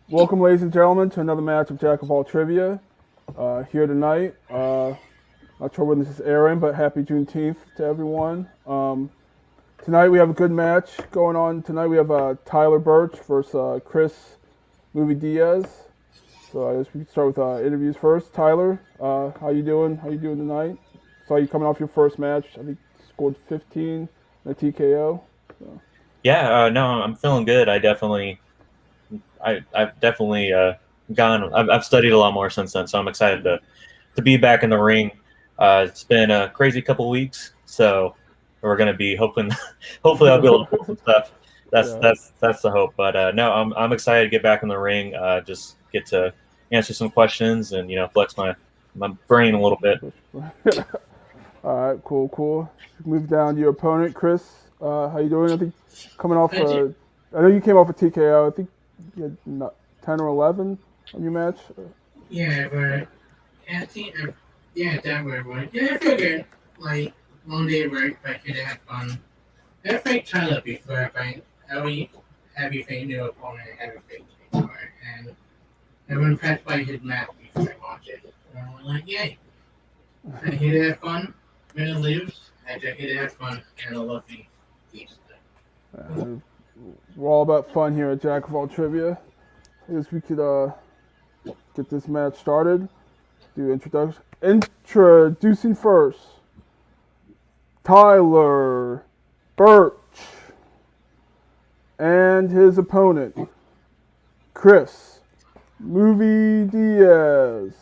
Welcome, ladies and gentlemen, to another match of Jack of All Trivia. Here tonight, not sure when this is airing, but happy Juneteenth to everyone. Tonight we have a good match going on. Tonight we have Tyler Burch versus Chris Movie Diaz. So I guess we can start with interviews first. Tyler, how you doing? How you doing tonight? Saw you coming off your first match. I think you scored 15 in a TKO. So. Yeah, no, I'm feeling good. I've definitely gone. I've studied a lot more since then, so I'm excited to be back in the ring. It's been a crazy couple weeks, so we're gonna be hoping. Hopefully, I'll be able to pull some stuff. That's Yeah. that's the hope. But no, I'm excited to get back in the ring. Just get to answer some questions and flex my brain a little bit. All right, cool. Move down to your opponent, Chris. How you doing? I think coming off. I know you came off a TKO. I think you had 10 or 11 on your match. Yeah, but I think, yeah, that were right. Yeah, I feel good. Like, long day of work, but I could have fun. I've played Tyler before, but everything new opponent, everything before, and I've been impressed by his map before I watch it. So I'm like, yay. I here to have fun, win or lose. I just here to have fun, and I love these stuff. We're all about fun here at Jack of All Trivia. I guess we could get this match started. Do introduction. Introducing first, Tyler Burch and his opponent, Chris Movie Diaz.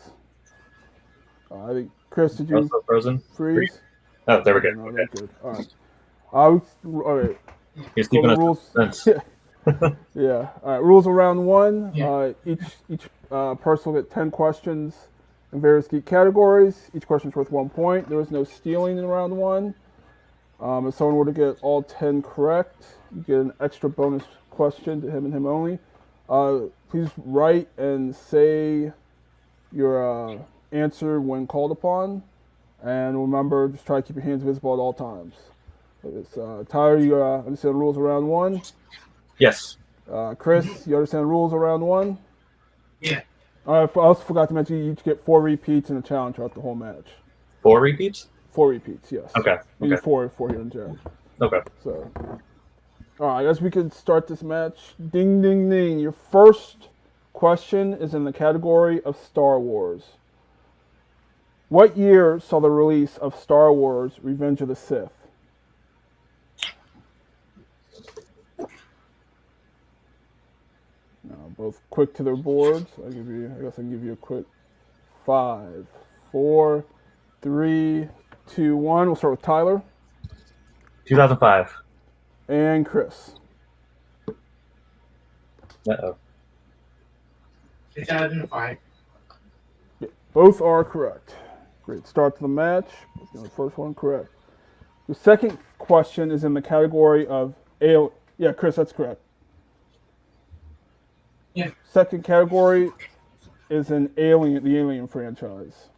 I think Chris, did you Also frozen. freeze? Oh, there we go. No, Okay. good. All right. All right. He's So keeping the us rules. suspense. Yeah. All right. Rules of round one. Yeah. Each person will get 10 questions in various geek categories. Each question is worth 1 point. There is no stealing in round one. If someone were to get all 10 correct, you get an extra bonus question to him and him only. Please write and say your answer when called upon. And remember, just try to keep your hands visible at all times. Tyler, you understand the rules of round one? Yes. Chris, you understand the rules of round one? Yeah. I also forgot to mention you each get 4 repeats in the challenge throughout the whole match. 4 repeats? 4 repeats, yes. Okay. You need four here in jail. Okay. So, all right, I guess we can start this match. Ding, ding, ding. Your first question is in the category of Star Wars. What year saw the release of Star Wars Revenge of the Sith? Now, both quick to their boards. I guess I can give you a quick 5, 4, 3, 2, 1. We'll start with Tyler 2005. and Chris. Uh-oh. 2005. Yeah, both are correct. Great start to the match. The first one correct. The second question is in the category of alien. Yeah, Chris, that's correct. Yeah. Second category is in the Alien franchise.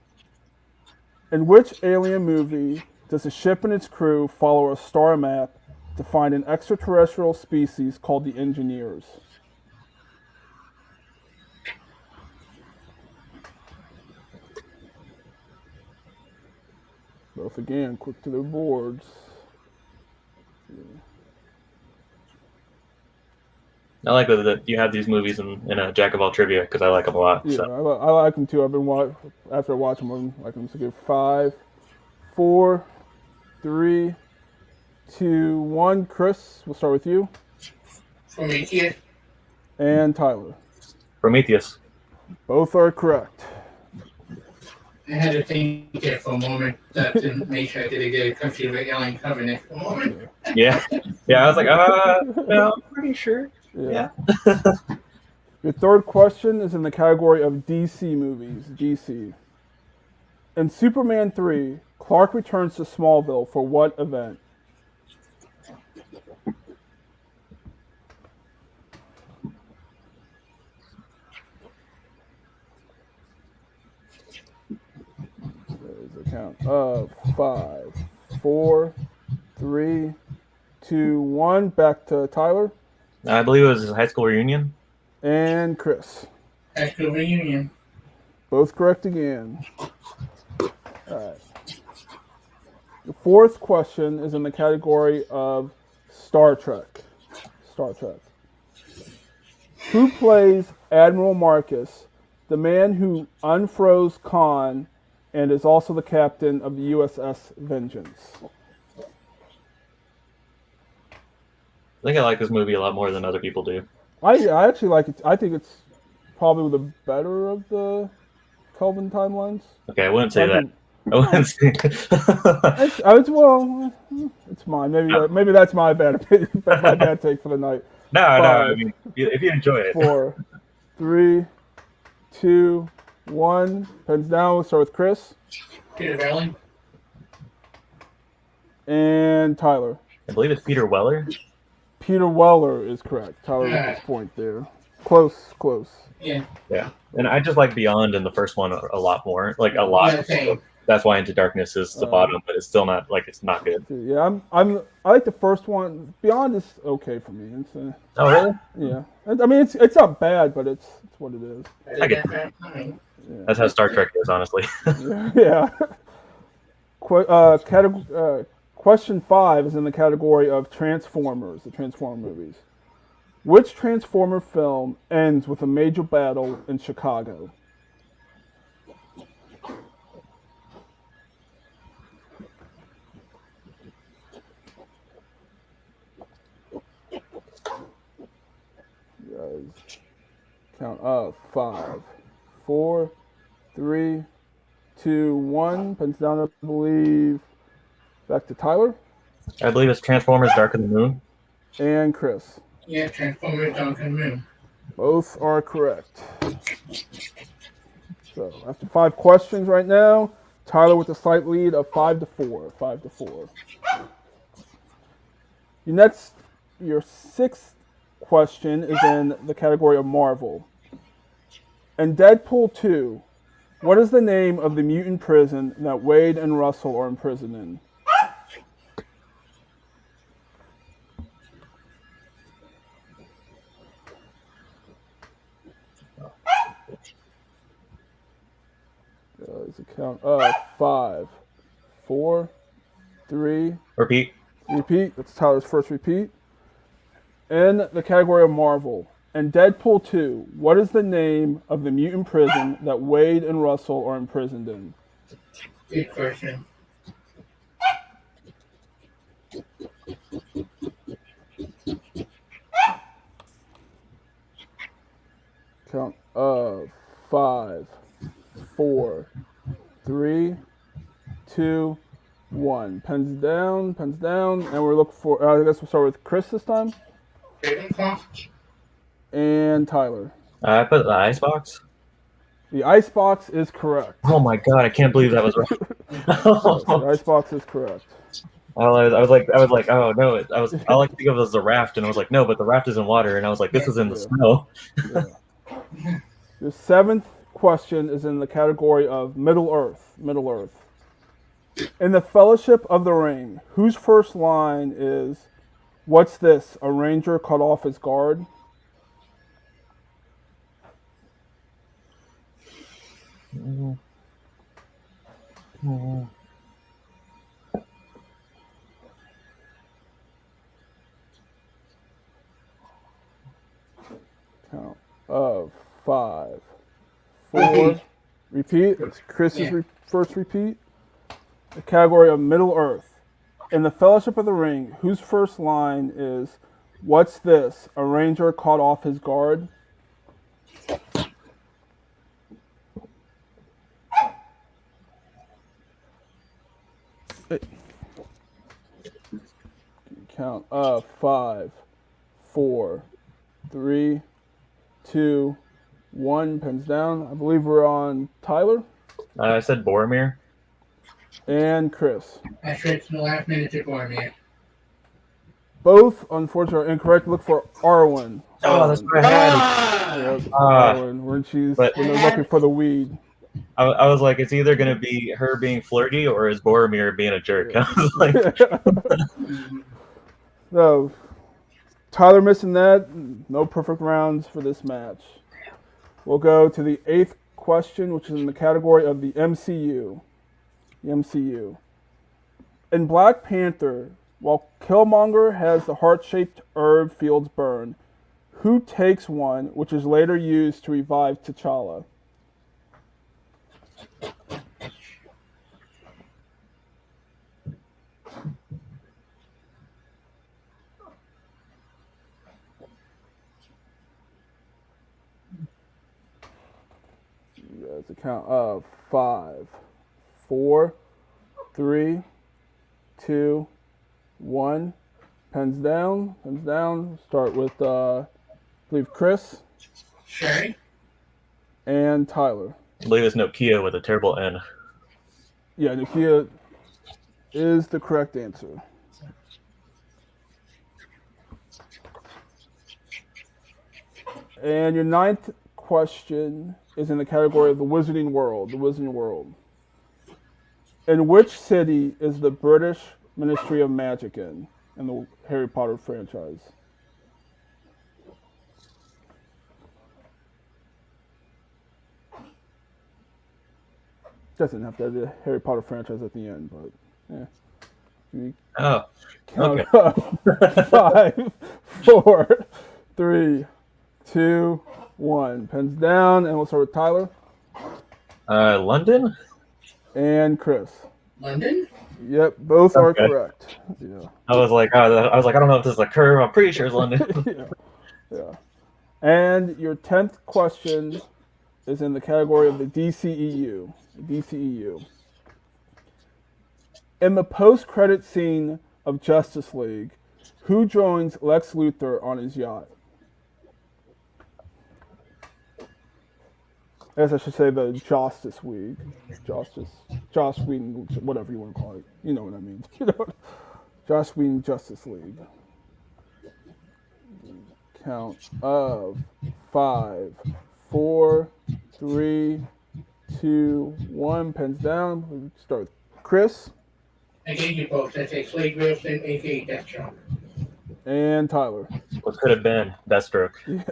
In which Alien movie does a ship and its crew follow a star map to find an extraterrestrial species called the Engineers? Both again, quick to their boards. I like that you have these movies in a Jack of All Trivia because I like them a lot. Yeah, So. I like them too. After watching them, I like them. So give 5, 4, 3, 2, 1. Chris, we'll start with you. Prometheus. And Tyler. Prometheus. Both are correct. I had to think it for a moment to make sure that they did a country with alien covenant for a moment. Yeah. Yeah, I was like, no, I'm pretty sure. Yeah. Your third question is in the category of DC movies. DC. In Superman 3, Clark returns to Smallville for what event? There's a count of 5, 4, 3, 2, 1. Back to Tyler. I believe it was his high school reunion. And Chris. High school reunion. Both correct again. All right. The fourth question is in the category of Star Trek. Star Trek. Who plays Admiral Marcus, the man who unfroze Khan and is also the captain of the USS Vengeance? I think I like this movie a lot more than other people do. I actually like it. I think it's probably the better of the Kelvin timelines. Okay, I wouldn't say I that. think- I wouldn't say. well, it's mine. Maybe that's my bad my bad take for the night. No. Five. I mean, if you enjoy it. 4, 3, 2, 1. Pens down. We'll start with Chris Peter Valley. and Tyler. I believe it's Peter Weller. Peter Weller is correct. Tyler with his point there. Close. Yeah. Yeah, and I just like Beyond in the first one a lot more, like a lot. Yeah, same. That's why Into Darkness is the bottom, but it's still not like it's not good. Yeah, I like the first one. Beyond is okay for me. It's Oh really? yeah. I mean, it's not bad, but it's what it is. I get that. That's how Star Trek is, honestly. Yeah. Question 5 is in the category of Transformers, the Transformer movies. Which Transformer film ends with a major battle in Chicago? Guys, count up. 5, 4, 3, 2, 1. Pens down, I believe. Back to Tyler I believe it's Transformers: Dark of the Moon. and Chris. Yeah, Transformers Dark and Moon. Both are correct. So after 5 questions right now, Tyler with a slight lead of 5-4. 5-4. Your sixth question is in the category of Marvel. In Deadpool 2, what is the name of the mutant prison that Wade and Russell are imprisoned in? Guys, a count of 5, 4, 3. Repeat. Repeat. That's Tyler's first repeat. In the category of Marvel, in Deadpool 2, what is the name of the mutant prison that Wade and Russell are imprisoned in? Good question. Count of 5, 4, 3, 2, 1. Pens down, and we're looking for. I guess we'll start with Chris this time, Ravenclaw. and Tyler. I put the icebox. The icebox is correct. Oh my god, I can't believe that was right. The icebox is correct. I was like, oh no, I like to think of it as a raft, and I was like, no, but the raft is in water, and I was like, this is in the snow. Yeah. Your seventh question is in the category of Middle Earth. Middle Earth. In the Fellowship of the Ring, whose first line is, "What's this? A ranger cut off his guard"? Count of 5, 4. Repeat. It's Chris's first repeat. The category of Middle Earth. In the Fellowship of the Ring, whose first line is, "What's this? A ranger caught off his guard"? Count of 5, 4, 3, 2, 1. Pens down. I believe we're on Tyler I said Boromir. and Chris. I tried to the last minute to Boromir. Both, unfortunately, are incorrect. Look for Arwen. Oh, that's what I had. Yep, Arwen, when they're looking for the weed. I was like, it's either gonna be her being flirty or is Boromir being a jerk. I was like, No. Tyler missing that. No perfect rounds for this match. We'll go to the 8th question, which is in the category of the MCU. The MCU. In Black Panther, while Killmonger has the heart-shaped herb fields burn, who takes one, which is later used to revive T'Challa? It's a count of 5, 4, 3, 2, 1. Pens down. Pens down. Start with, I believe, Chris Sherry? and Tyler. I believe it's Nokia with a terrible N. Yeah, Nakia is the correct answer. And your 9th question is in the category of the Wizarding World. The Wizarding World. In which city is the British Ministry of Magic in the Harry Potter franchise? Doesn't have to have the Harry Potter franchise at the end, but yeah. You Oh, count okay. up. 5, 4, 3, 2, 1. Pens down, and we'll start with Tyler London? and Chris. London? Yep, both are Okay. correct. Yeah. I was like, I don't know if this is a curve. I'm pretty sure it's London. Yeah. Yeah. And your 10th question is in the category of the DCEU. The DCEU. In the post-credit scene of Justice League, who joins Lex Luthor on his yacht? I guess I should say the Justice League. Joss Whedon, whatever you want to call it. You know what I mean. Joss Whedon Justice League. Count of 5, 4, 3, 2, 1. Pens down. We start with Chris I gave you both. I say Slade Wilson, a.k.a. Deathstroke. and Tyler. What could have been Deathstroke? Yeah,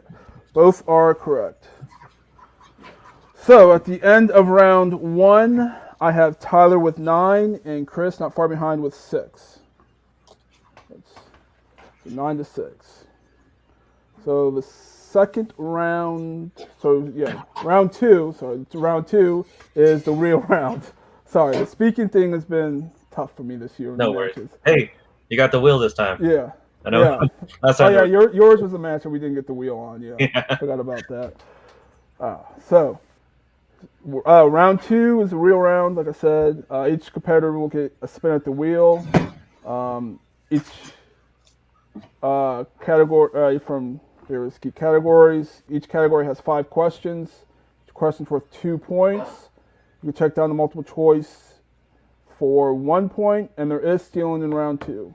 both are correct. So at the end of round 1, I have Tyler with 9 and Chris not far behind with 6. That's 9 to 6. So the second round, round 2. Sorry, round 2 is the real round. Sorry, the speaking thing has been tough for me this year. No worries. Hey, you got the wheel this time. Yeah. I know. Yeah. That's Oh yeah, yours was the match that we didn't get the wheel on. Yeah, Yeah. Forgot about that. So round 2 is a real round. Like I said, each competitor will get a spin at the wheel. Each category from there's key categories. Each category has 5 questions. Each question's worth 2 points. You can check down the multiple choice for 1 point, and there is stealing in round 2.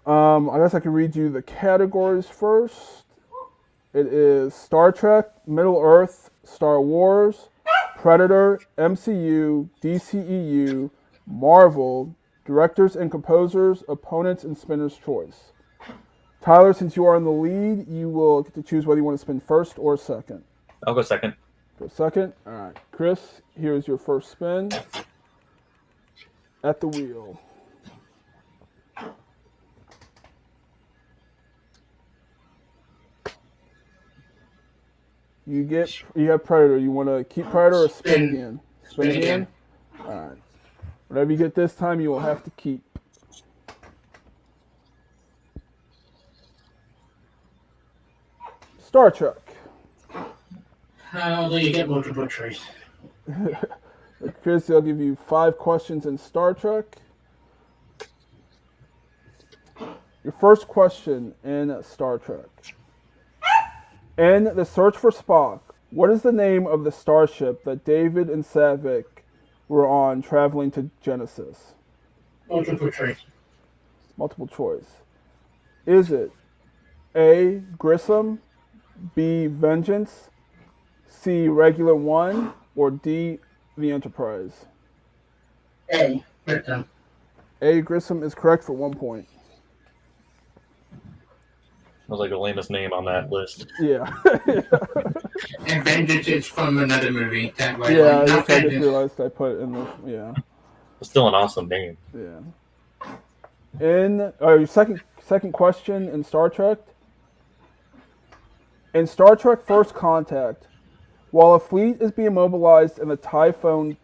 I guess I can read you the categories first. It is Star Trek, Middle Earth, Star Wars, Predator, MCU, DCEU, Marvel, Directors and Composers, Opponents, and Spinner's Choice. Tyler, since you are in the lead, you will get to choose whether you want to spin first or second. I'll go second. Go second. All right. Chris, here's your first spin at the wheel. You have Predator. You want to keep Predator or spin again? Spin again? All right. Whatever you get this time, you will have to keep. Star Trek. How do you get multiple choice? Chris, I'll give you 5 questions in Star Trek. Your first question in Star Trek. In The Search for Spock, what is the name of the starship that David and Savick were on traveling to Genesis? Multiple choice. Multiple choice. Is it A, Grissom, B, Vengeance, C, Regular One, or D, the Enterprise? A. Grissom. A, Grissom is correct for 1 point. was like the lamest name on that list. Yeah. And Vengeance is from another movie. That way, Yeah, like, not which I just Vengeance. realized I put in the yeah. It's still an awesome name. Yeah. In your second question in Star Trek. In Star Trek First Contact, while a fleet is being mobilized in the Typhon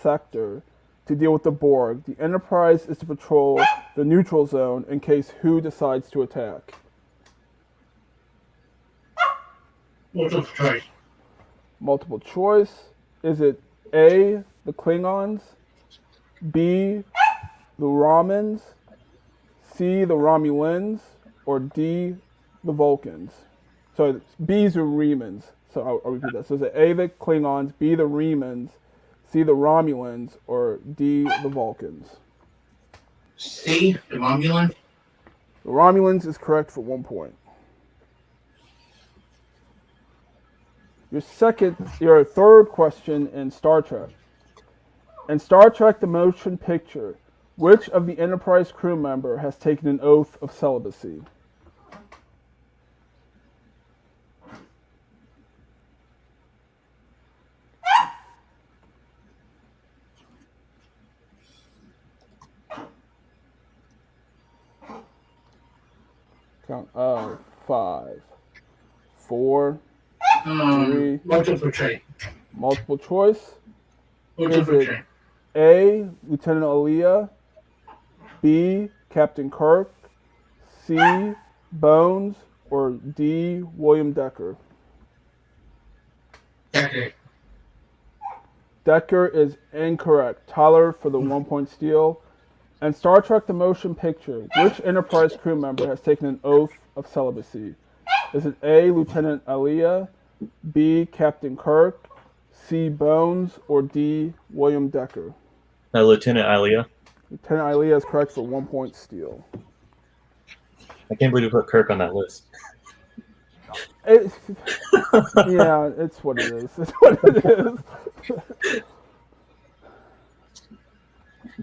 sector to deal with the Borg, the Enterprise is to patrol the neutral zone in case who decides to attack. Multiple choice. Multiple choice. Is it A, the Klingons, B, the Romans, C, the Romulans, or D, the Vulcans? So B's are Remans. So I'll repeat that. So is it A, the Klingons, B, the Remans, C, the Romulans, or D, the Vulcans? C, the Romulan. The Romulans is correct for 1 point. Your third question in Star Trek. In Star Trek The Motion Picture, which of the Enterprise crew member has taken an oath of celibacy? Count 5, 4, 3. Multiple choice. Multiple choice. Multiple Is it choice. A, Lieutenant Aaliyah, B, Captain Kirk, C, Bones, or D, William Decker? Okay. Decker is incorrect. Tyler for the 1 point steal. And Star Trek The Motion Picture, which Enterprise crew member has taken an oath of celibacy? Is it A, Lieutenant Aaliyah, B, Captain Kirk, C, Bones, or D, William Decker? Lieutenant Alia. Lieutenant Aaliyah is correct for 1 point steal. I can't believe you put Kirk on that list. Yeah, it's what it is. It's what it is.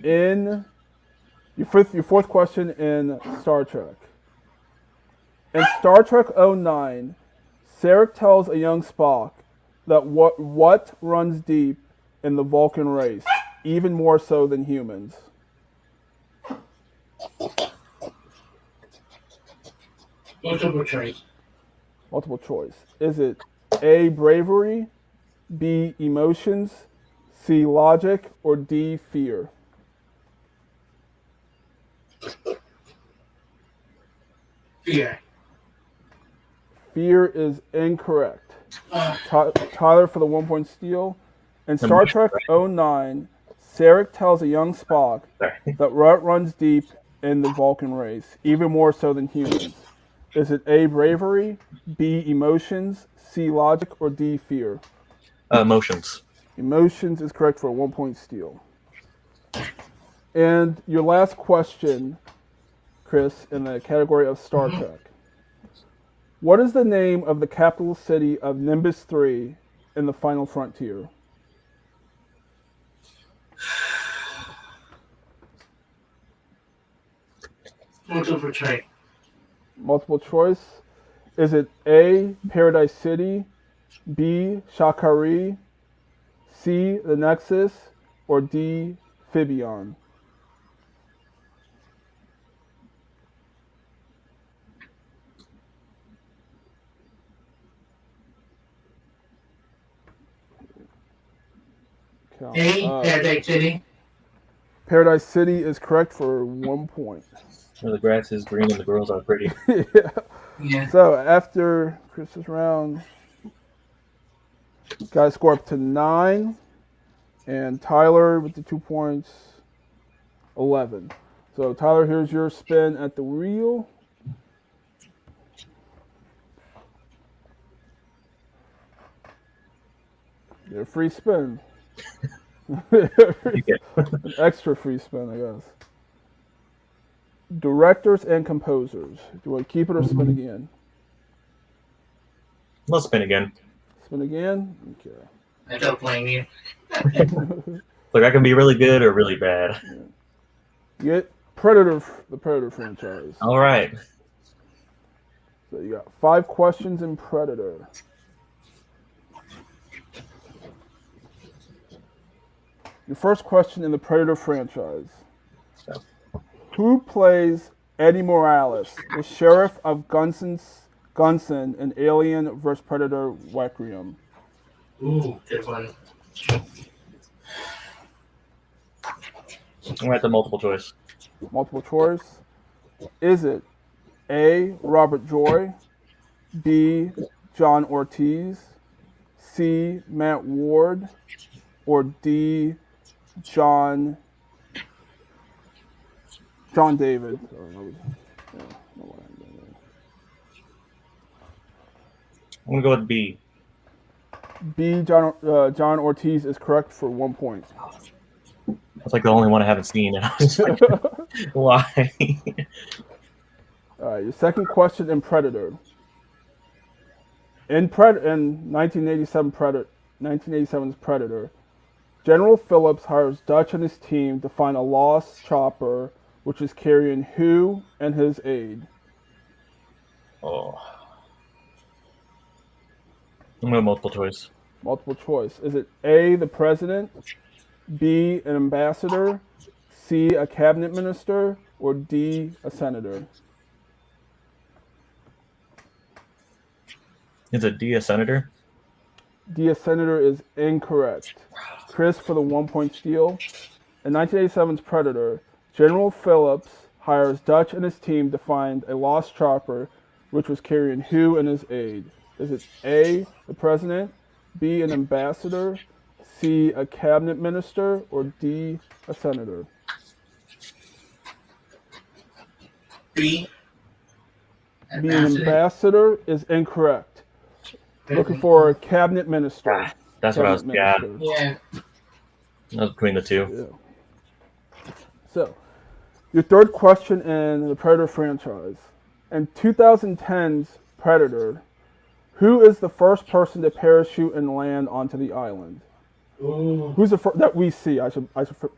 In your fourth question in Star Trek. In Star Trek 09, Sarek tells a young Spock that what runs deep in the Vulcan race, even more so than humans. Multiple choice. Multiple choice. Is it A, bravery, B, emotions, C, logic, or D, fear? Fear. Fear is incorrect. Tyler for the 1 point steal. In Star Trek 09, Sarek tells a young Spock that what runs deep in the Vulcan race, even more so than humans. Is it A, bravery, B, emotions, C, logic, or D, fear? Emotions. Emotions is correct for a 1 point steal. And your last question, Chris, in the category of Star Trek. What is the name of the capital city of Nimbus 3 in the Final Frontier? Multiple choice. Multiple choice. Is it A, Paradise City, B, Shakari, C, the Nexus, or D, Phibion? A, Paradise City. Paradise City is correct for 1 point. Where the grass is green and the girls are pretty. Yeah. Yeah. So after Chris's round, guys score up to 9, and Tyler with the 2 points, 11. So Tyler, here's your spin at the wheel. Get a free spin. An extra free spin, I guess. Directors and composers. Do you want to keep it or spin again? Let's spin again. Spin again? Okay. I don't blame you. Look, I can be really good or really bad. Get Predator, the Predator franchise. All right. So you got 5 questions in Predator. Your first question in the Predator franchise. So, Who plays Eddie Morales, the sheriff of Gunson in Alien vs. Predator Requiem? Ooh, good one. I'm at the multiple choice. Multiple choice. Is it A. Robert Joy, B. John Ortiz, C. Matt Ward, or D. John David? I'm gonna go with B. B. John Ortiz is correct for 1 point. That's like the only one I haven't seen. And I was like, why? All right, your second question in Predator. In 1987's Predator, General Phillips hires Dutch and his team to find a lost chopper, which is carrying who and his aide? Oh. I'm going multiple choice. Multiple choice. Is it A, the president, B, an ambassador, C, a cabinet minister, or D, a senator? Is it D, a senator? D, a senator is incorrect. Chris for the 1 point steal. In 1987's Predator, General Phillips hires Dutch and his team to find a lost chopper, which was carrying who and his aide? Is it A, the president, B, an ambassador, C, a cabinet minister, or D, a senator? B. B, an ambassador is incorrect. Looking for a cabinet minister. That's what I was. Yeah, Yeah. I was between the two. Yeah. So, your third question in the Predator franchise. In 2010's Predator, who is the first person to parachute and land onto the island? Ooh. Who's the first that we see? I should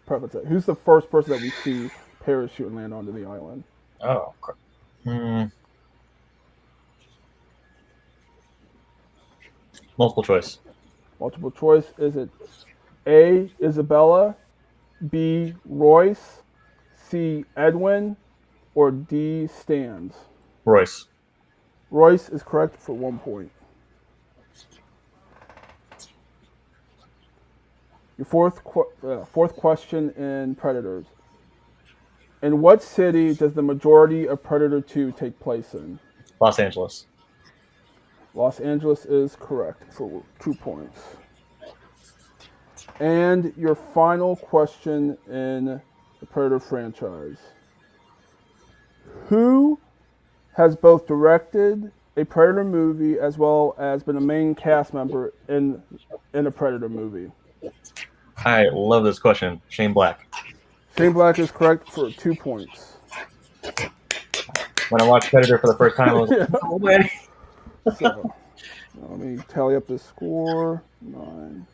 preface it. Who's the first person that we see parachute and land onto the island? Oh. Multiple choice. Multiple choice. Is it A, Isabella, B, Royce, C, Edwin, or D, Stans? Royce. Royce is correct for 1 point. Your fourth question in Predators. In what city does the majority of Predator 2 take place in? Los Angeles. Los Angeles is correct for 2 points. And your final question in the Predator franchise. Who has both directed a Predator movie as well as been a main cast member in a Predator movie? I love this question. Shane Black. Shane Black is correct for 2 points. When I watched Predator for the first time, I was like, no way. So, let me tally up the score. 9.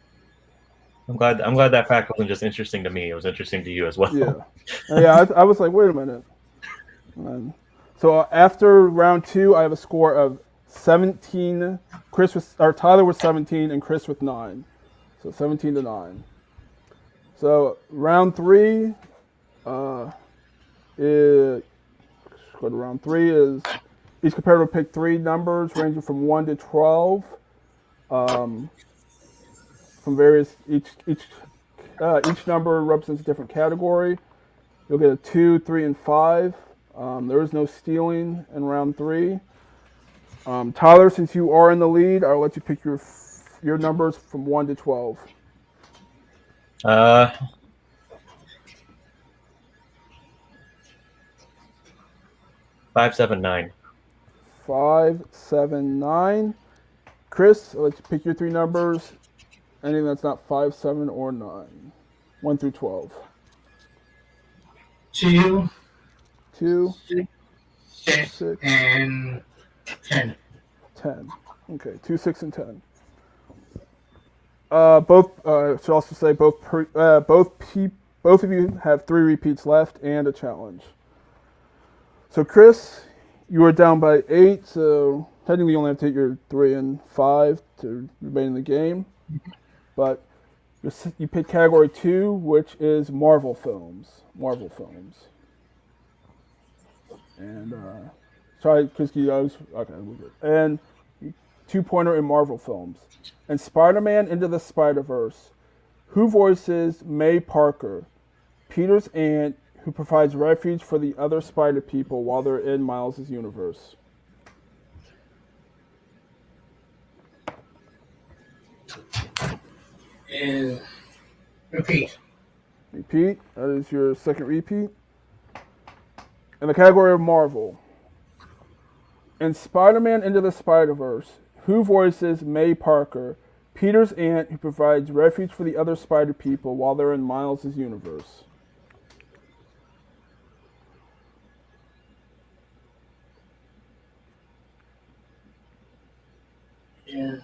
I'm glad that fact wasn't just interesting to me. It was interesting to you as well. Yeah. Yeah, I was like, wait a minute. So after round 2, I have a score of 17. Tyler with 17 and Chris with 9. So 17-9. So round 3 is each competitor will pick 3 numbers ranging from 1 to 12. From various each number represents a different category. You'll get a 2, 3, and 5. There is no stealing in round 3. Tyler, since you are in the lead, I'll let you pick your numbers from 1 to 12. 5, 7, 9. 5, 7, 9. Chris, I'll let you pick your 3 numbers. Anything that's not 5, 7, or 9. 1 through 12. 2, 2, 6, 6, and 10. 10. Okay, 2, 6, and 10. Should also say both of you have 3 repeats left and a challenge. So Chris, You were down by 8, so technically you only have to hit your 3 and 5 to remain in the game. But you pick category 2, which is Marvel films. Marvel films. And sorry, Christy, okay, we're good. And 2-pointer in Marvel films. And Spider-Man Into the Spider-Verse. Who voices May Parker, Peter's aunt, who provides refuge for the other Spider people while they're in Miles' universe? And repeat. Repeat. That is your second repeat. In the category of Marvel. In Spider-Man Into the Spider-Verse, who voices May Parker, Peter's aunt who provides refuge for the other Spider people while they're in Miles' universe? Yeah.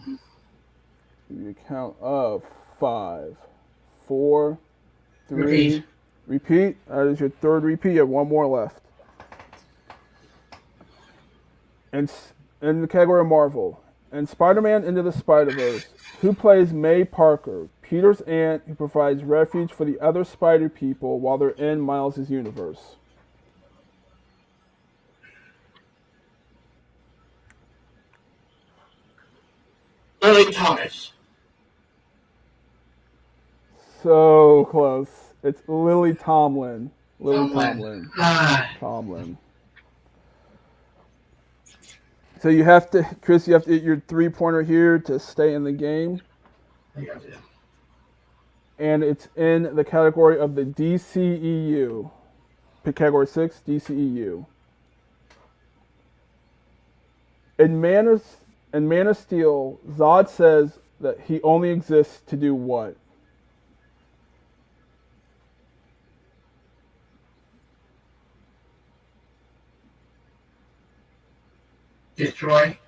You count of 5, 4, 3. Repeat. Repeat. That is your third repeat. You have one more left. And in the category of Marvel, in Spider-Man Into the Spider-Verse, who plays May Parker, Peter's aunt who provides refuge for the other Spider people while they're in Miles' universe? Lily Thomas. So close. It's Lily Tomlin. Lily Tomlin. Tomlin. Tomlin. So you have to, Chris, you have to hit your 3-pointer here to stay in the game. I got you. And it's in the category of the DCEU. Pick category 6, DCEU. In Man of Steel, Zod says that he only exists to do what? Destroy.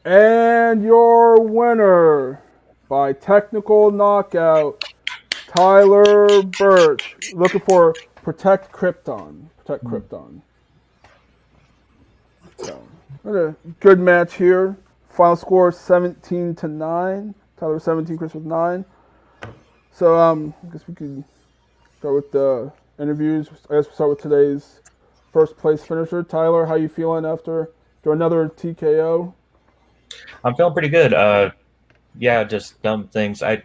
And your winner by technical knockout, Tyler Burch. Looking for Protect Krypton. Protect Krypton. So, a good match here. Final score 17-9. Tyler 17, Chris with 9. So I guess we could start with the interviews. I guess we'll start with today's first place finisher. Tyler, how you feeling after another TKO? I'm feeling pretty good. Yeah, just dumb things. I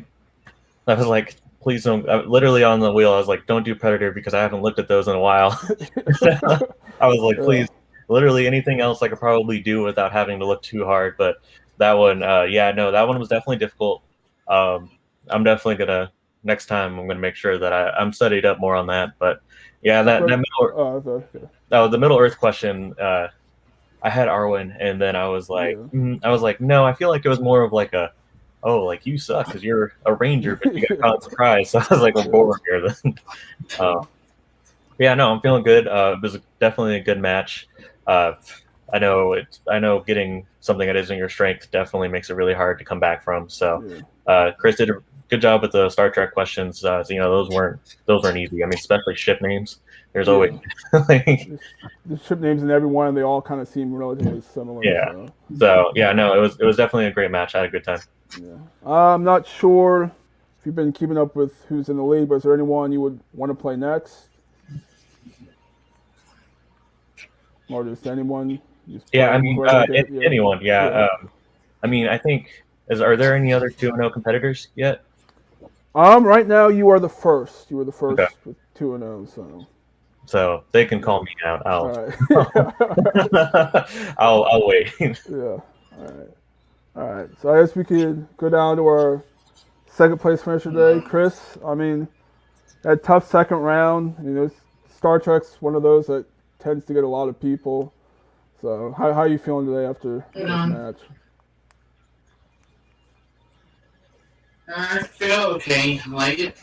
was like, please don't. Literally on the wheel, I was like, don't do Predator because I haven't looked at those in a while. I was like, please, literally anything else I could probably do without having to look too hard. But that one, that one was definitely difficult. I'm definitely gonna next time. I'm gonna make sure that I'm studied up more on that. But yeah, that the Middle Earth question. I had Arwen, and then I was like, no, I feel like it was more of like like you suck because you're a ranger, but you got caught surprise. So I was like, we're bored here then. Yeah, no, I'm feeling good. It was definitely a good match. I know getting something that isn't your strength definitely makes it really hard to come back from. So Chris did a good job with the Star Trek questions. So, those weren't easy. I mean, especially ship names. There's always the ship names in every one, and they all kind of seem relatively similar. Yeah. So no, it was definitely a great match. I had a good time. Yeah. I'm not sure if you've been keeping up with who's in the league, but is there anyone you would want to play next? Or just anyone? Anyone. Yeah. I mean, I think are there any other 2-0 competitors yet? Right now you are the first. You were the first with 2-0. So they can call me out. Right. I'll wait. Yeah. All right. So I guess we could go down to our second place finisher today, Chris. I mean, a tough second round. Star Trek's one of those that tends to get a lot of people. So how are you feeling today after this match? I feel okay. Like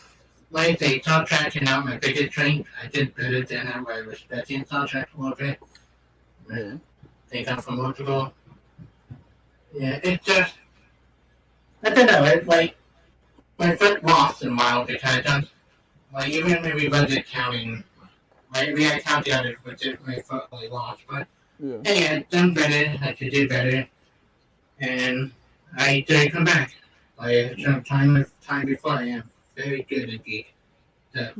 I say, Star Trek is not my biggest strength. I did better than I was expecting Star Trek a little bit. I think I'm from Portugal. Yeah, it's just, I don't know, it's like, my foot lost in a while because even maybe budget counting, Like, we had count the others, but my foot only lost. But Yeah. hey, I've done better. I could do better. And I did come back. Like, some time before I am very good indeed. Yeah.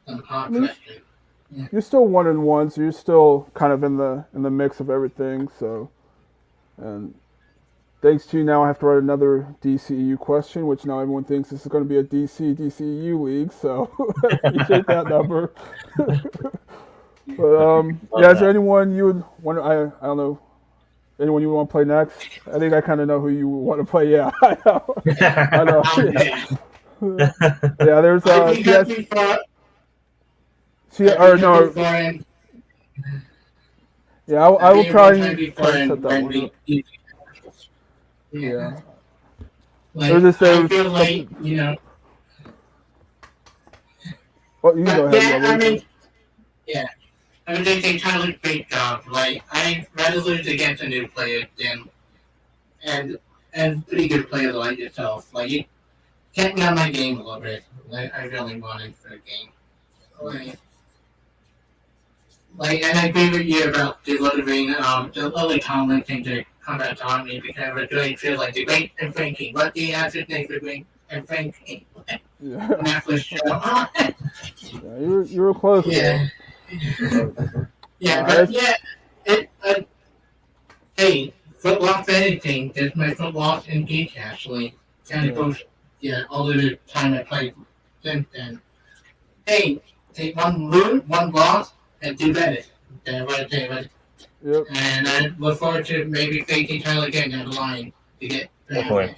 Some hard mean, question. You're still 1-1, so you're still kind of in the mix of everything. So, and thanks to you, now I have to write another DCEU question, which now everyone thinks this is going to be a DCEU league. So appreciate that number. But yeah, is there anyone you would want? I don't know. Anyone you want to play next? I think I kind of know who you want to play. Yeah, I know. I know. Yeah, yeah there's or no. Yeah, I will try and set that one up. Yeah. Like, I feel like, you know. Well, you go ahead. Yeah, I mean, yeah. I mean, they kind of do a great job. Like, I'd rather lose against a new player and pretty good players like yourself. Like, you kept me on my game a little bit. Like, I really wanted for a game. Like, and I agree with you about delivering the early comment thing to combat on me because I really feel like the great and Frankie. What the answer thing for great and Frankie? Yeah. Netflix show. Yeah, you were close. Yeah. Yeah, but yeah, hey, foot loss anything. There's my foot loss in Geek actually. Kind of goes, all of the time I played since then. Hey, take one loss, and do better. Yep. And I look forward to maybe facing Tyler again down the line to get Hopefully.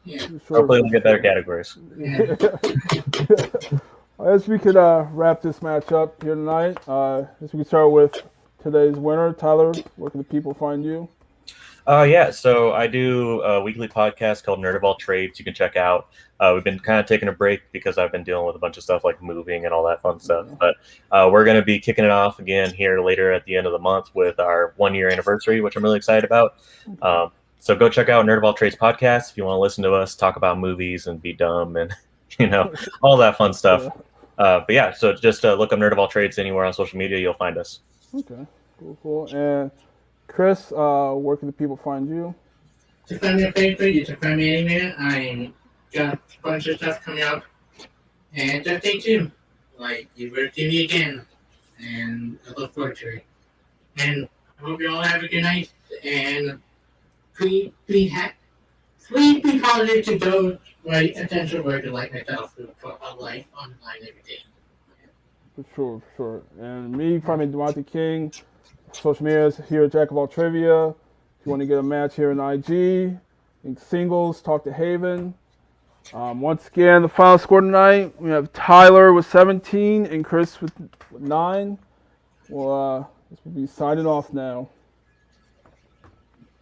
Yeah. Sure. Hopefully we'll get better categories. Yeah. I guess we could wrap this match up here tonight. I guess we could start with today's winner. Tyler, where can the people find you? Yeah, so I do a weekly podcast called Nerd of All Trades. You can check out. We've been kind of taking a break because I've been dealing with a bunch of stuff like moving and all that fun stuff. But we're going to be kicking it off again here later at the end of the month with our 1-year anniversary, which I'm really excited about. So go check out Nerd of All Trades podcast if you want to listen to us talk about movies and be dumb and, all that fun stuff. But yeah, so just look up Nerd of All Trades anywhere on social media. You'll find us. Okay, cool. And Chris, where can the people find you? To find me on Facebook, you can find me anywhere. I got a bunch of stuff coming up. And just stay tuned. Like, you will see me again. And I look forward to it. And I hope you all have a good night. And please be positive to those essential workers like myself who put a life online every day. For sure. And me, you can find me Devontae King. Social media is here at Jack of All Trivia. If you want to get a match here in IG, in singles, talk to Haven. Once again, the final score tonight, we have Tyler with 17 and Chris with 9. Well, this will be signing off now.